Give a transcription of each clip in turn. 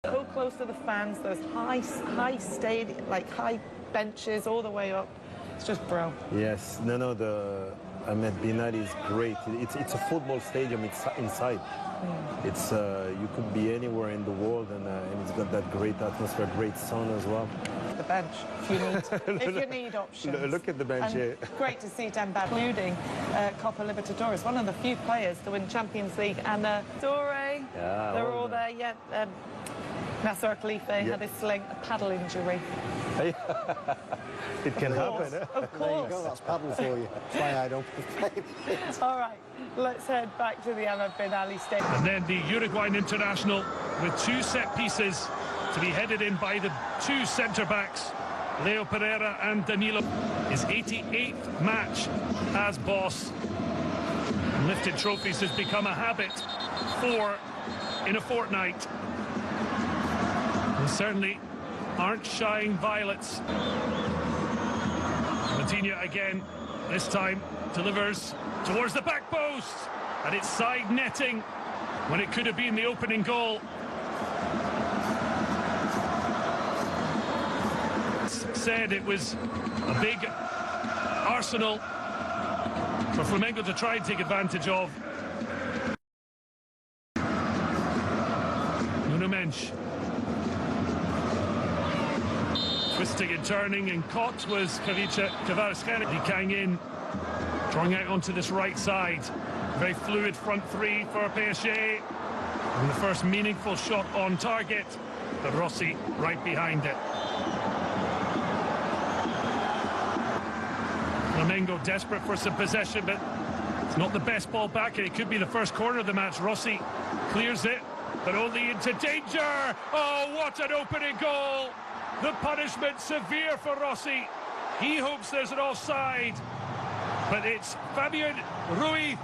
So close to the fans, those high stadium, like high benches all the way up. It's just brilliant. Yes, the Ahmed Binali is great. It's a football stadium. It's inside. It's you could be anywhere in the world, and it's got that great atmosphere, great sun as well. The bench, if you need options. Look at the bench here. Great to see Dembele, including Copa Libertadores, one of the few players to win Champions League, and Dore. Yeah, they're all there. Yeah. Nasser Khalife had his sling, a paddle injury. It can happen. Eh? Of course. There you go, that's paddle for you. That's why I don't play. All right, let's head back to the Ahmed Penalty stadium. And then the Uruguayan international with 2 set pieces to be headed in by the 2 centre-backs, Leo Pereira and Danilo. His 88th match as boss. And lifted trophies has become a habit, 4 in a fortnight. They certainly aren't shying violets. Matinha again, this time delivers towards the back post, and it's side netting when it could have been the opening goal. Said it was a big arsenal for Flamengo to try and take advantage of. Nuno Mensch. Twisting and turning, and caught was Kvaratskhelia. He came in, drawing out onto this right side. Very fluid front 3 for PSG. And the first meaningful shot on target, but Rossi right behind it. Flamengo desperate for some possession, but it's not the best ball back, and it could be the first corner of the match. Rossi clears it, but only into danger. Oh, what an opening goal! The punishment severe for Rossi. He hopes there's an offside, but it's Fabian Ruiz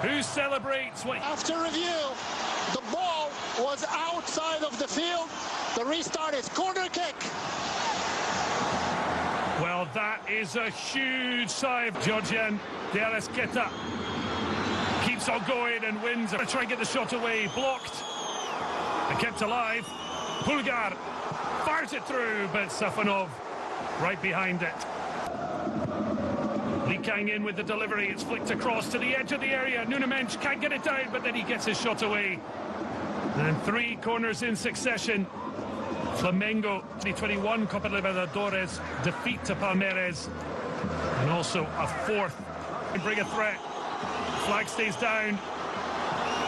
who celebrates. After review, the ball was outside of the field. The restart is corner kick. Well, that is a huge save. Georgian de Arezqueta keeps on going and wins. Try and get the shot away, blocked and kept alive. Pulgar fires it through, but Safanov right behind it. Lee Kang in with the delivery. It's flicked across to the edge of the area. Nuno Mensch can't get it down, but then he gets his shot away. And 3 corners in succession. Flamengo 2021 Copa Libertadores defeat to Palmeiras, and also a 4th. Bring a threat. Flag stays down.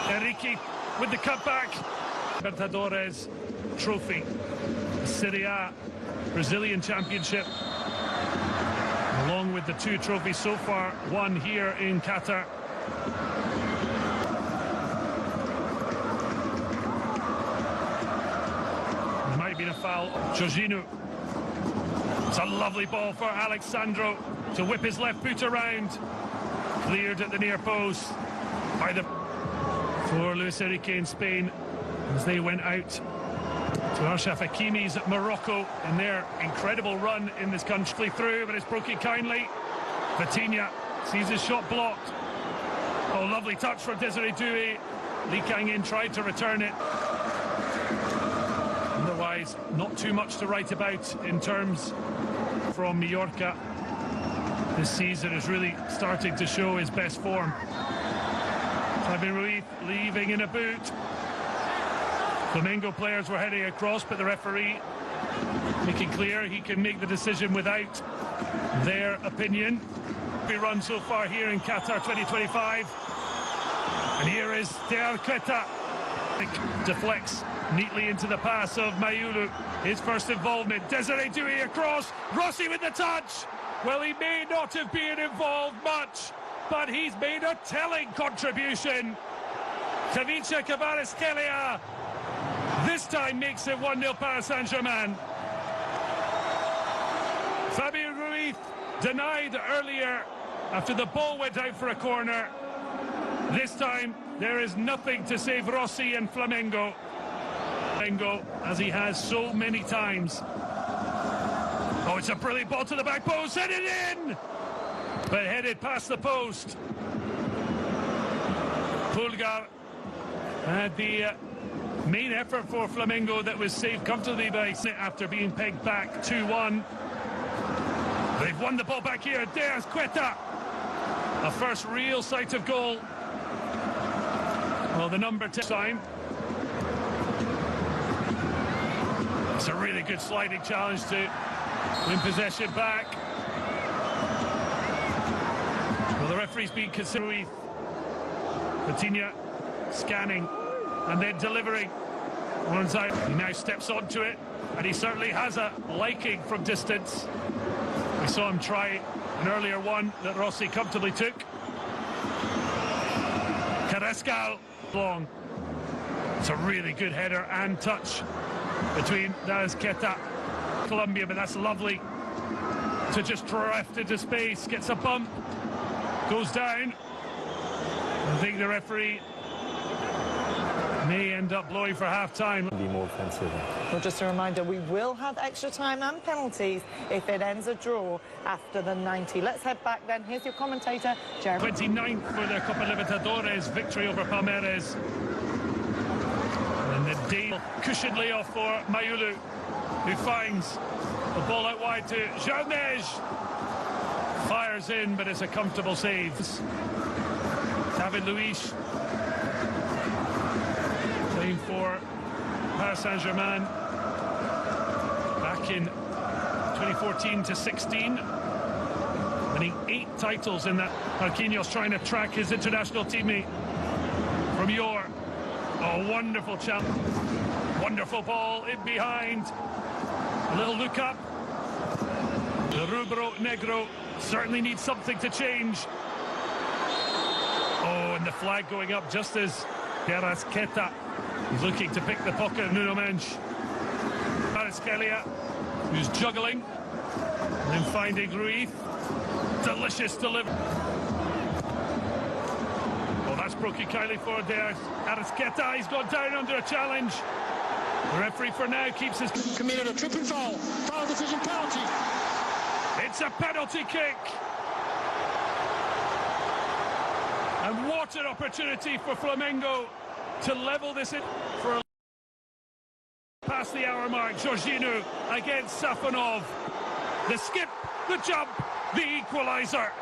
Enrique with the cutback. Libertadores trophy. Serie A Brazilian Championship, along with the 2 trophies so far, 1 here in Qatar. There might have been a foul. Jorginho. It's a lovely ball for Alexandro to whip his left boot around. Cleared at the near post by the for Luis Enrique in Spain as they went out to Achraf Hakimi's Morocco in their incredible run in this country through, but it's broken kindly. Vitinha sees his shot blocked. Oh, lovely touch from Desiree Doué. Lee Kang-in tried to return it. Otherwise, not too much to write about in terms from Mallorca. This season is really starting to show his best form. Fabian Ruiz leaving in a boot. Flamengo players were heading across, but the referee making clear he can make the decision without their opinion. We run so far here in Qatar 2025. And here is De Arqueta. Deflects neatly into the pass of Mayulu. His first involvement. Desiree Doué across. Rossi with the touch. Well, he may not have been involved much, but he's made a telling contribution. Kvaratskhelia this time makes it 1-0 Paris Saint-Germain. Fabian Ruiz denied earlier after the ball went out for a corner. This time there is nothing to save Rossi and Flamengo. Flamengo, as he has so many times. Oh, it's a brilliant ball to the back post, headed in! But headed past the post. Pulgar had the Main effort for Flamengo that was saved comfortably by after being pegged back 2-1. They've won the ball back here. There's Quetta. A first real sight of goal. Well, the number 10 sign. It's a really good sliding challenge to win possession back. Well, the referee's been considering. Coutinho scanning and then delivering. One side. He now steps onto it, and he certainly has a liking from distance. We saw him try an earlier one that Rossi comfortably took. Carrascal long. It's a really good header and touch between Quetta, Colombia, but that's lovely to just drift into space. Gets a bump, goes down. I think the referee may end up blowing for half-time. Be more offensive. Well, just a reminder, we will have extra time and penalties if it ends a draw after the 90. Let's head back then. Here's your commentator, Jeremy. 29th for the Copa Libertadores victory over Palmeiras. And the deal cushioned layoff for Mayulu, who finds the ball out wide to Jarnej. Fires in, but it's a comfortable save. David Luiz playing for Paris Saint-Germain back in 2014 to 16, winning 8 titles in that. Marquinhos trying to track his international teammate from yore. Oh, wonderful challenge. Wonderful ball in behind. A little look up. The Rubro Negro certainly needs something to change. Oh, and the flag going up just as Quetta is looking to pick the pocket of Nuno Mendes. Kvaratskhelia, who's juggling, and then finding Ruiz. Delicious delivery. Oh, that's broken kindly for Quetta. He's gone down under a challenge. The referee for now keeps his... Committed a tripping foul. Foul decision penalty. It's a penalty kick. And what an opportunity for Flamengo to level this in for past the hour mark. Jorginho against Safonov. The skip, the jump, the equaliser.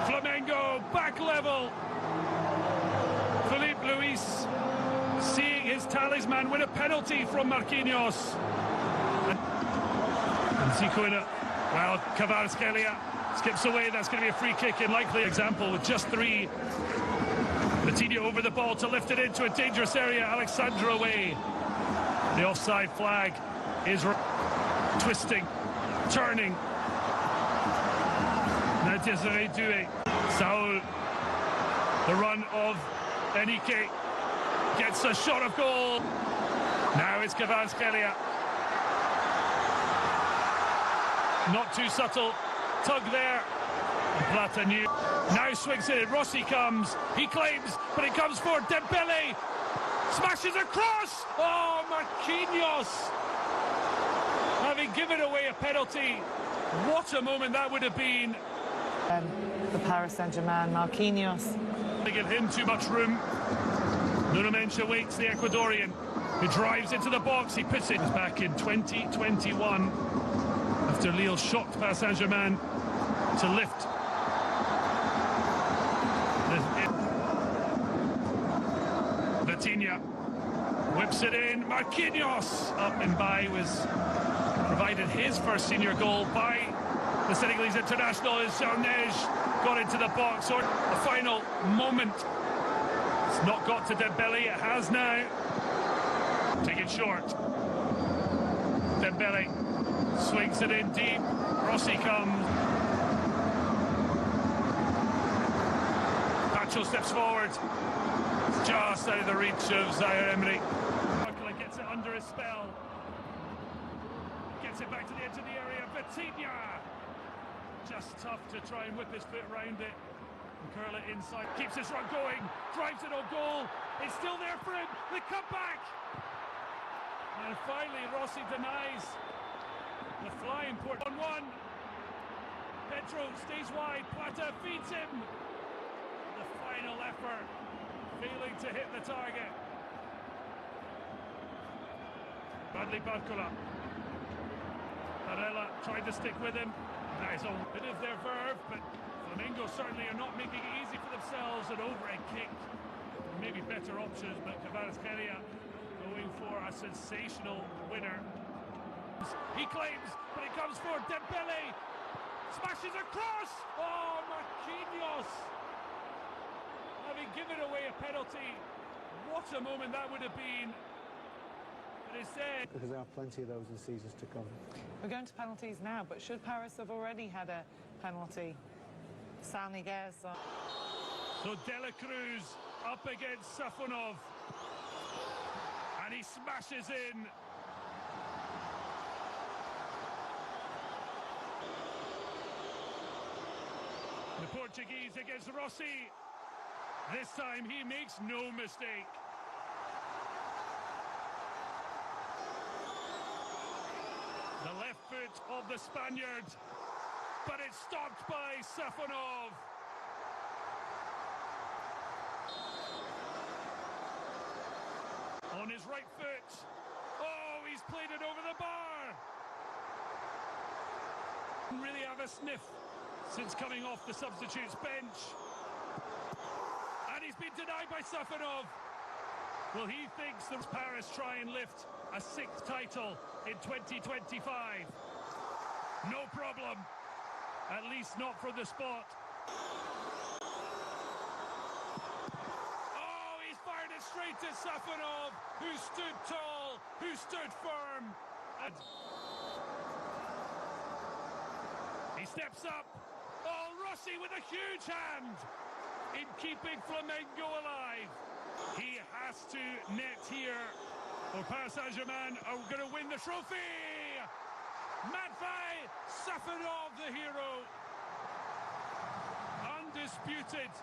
Flamengo back level. Filipe Luis seeing his talisman win a penalty from Marquinhos. And Zicoina, well, Kvaratskhelia skips away. That's going to be a free kick in likely example with just 3. Coutinho over the ball to lift it into a dangerous area. Alexandro away. The offside flag is twisting, turning. Now Desiree Doué. Saul, the run of Enrique, gets a shot of goal. Now it's Kvaratskhelia. Not too subtle. Tug there. And Plata knew. Now swings it in. Rossi comes. He claims, but it comes for Dembele. Smashes across. Oh, Marquinhos. Having given away a penalty. What a moment that would have been. The Paris Saint-Germain, Marquinhos. They give him too much room. Nuno Mendes awaits the Ecuadorian, who drives into the box. He puts it back in 2021 after Lille shocked Paris Saint-Germain to lift. Vitinha whips it in. Marquinhos up and by was provided his first senior goal by the Senegalese international as Jarnej got into the box. Or the final moment. It's not got to Dembele. It has now. Take it short. Dembele swings it in deep. Rossi comes. Pacho steps forward. It's just out of the reach of Zaire Emery. Gets it under his spell. Gets it back to the edge of the area. Vitinha. Just tough to try and whip his foot around it and curl it inside. Keeps his run going. Drives it on goal. It's still there for him. The comeback. And finally Rossi denies the flying port on 1. Pedro stays wide, Plata feeds him. The final effort, failing to hit the target. Bradley Barcola. Varela tried to stick with him. That is a bit of their verve, but Flamengo certainly are not making it easy for themselves. An overhead kick, maybe better options, but Kvaratskhelia going for a sensational winner. He claims, but it comes for Dembele. Smashes across! Oh, Marquinhos! Having given away a penalty, what a moment that would have been. But instead... Because there are plenty of those in seasons to come. We're going to penalties now, but should Paris have already had a penalty? Saniguez. So De La Cruz up against Safonov. And he smashes in. The Portuguese against Rossi. This time he makes no mistake. The left foot of the Spaniard, but it's stopped by Safonov. On his right foot. Oh, he's played it over the bar. Didn't really have a sniff since coming off the substitutes bench. And he's been denied by Safonov. Well, he thinks that Paris try and lift a 6th title in 2025. No problem. At least not from the spot. Oh, he's fired it straight at Safonov, who stood tall, who stood firm. And he steps up. Oh, Rossi with a huge hand in keeping Flamengo alive. He has to net here, or Paris Saint-Germain are going to win the trophy. Matvei Safonov, the hero. Undisputed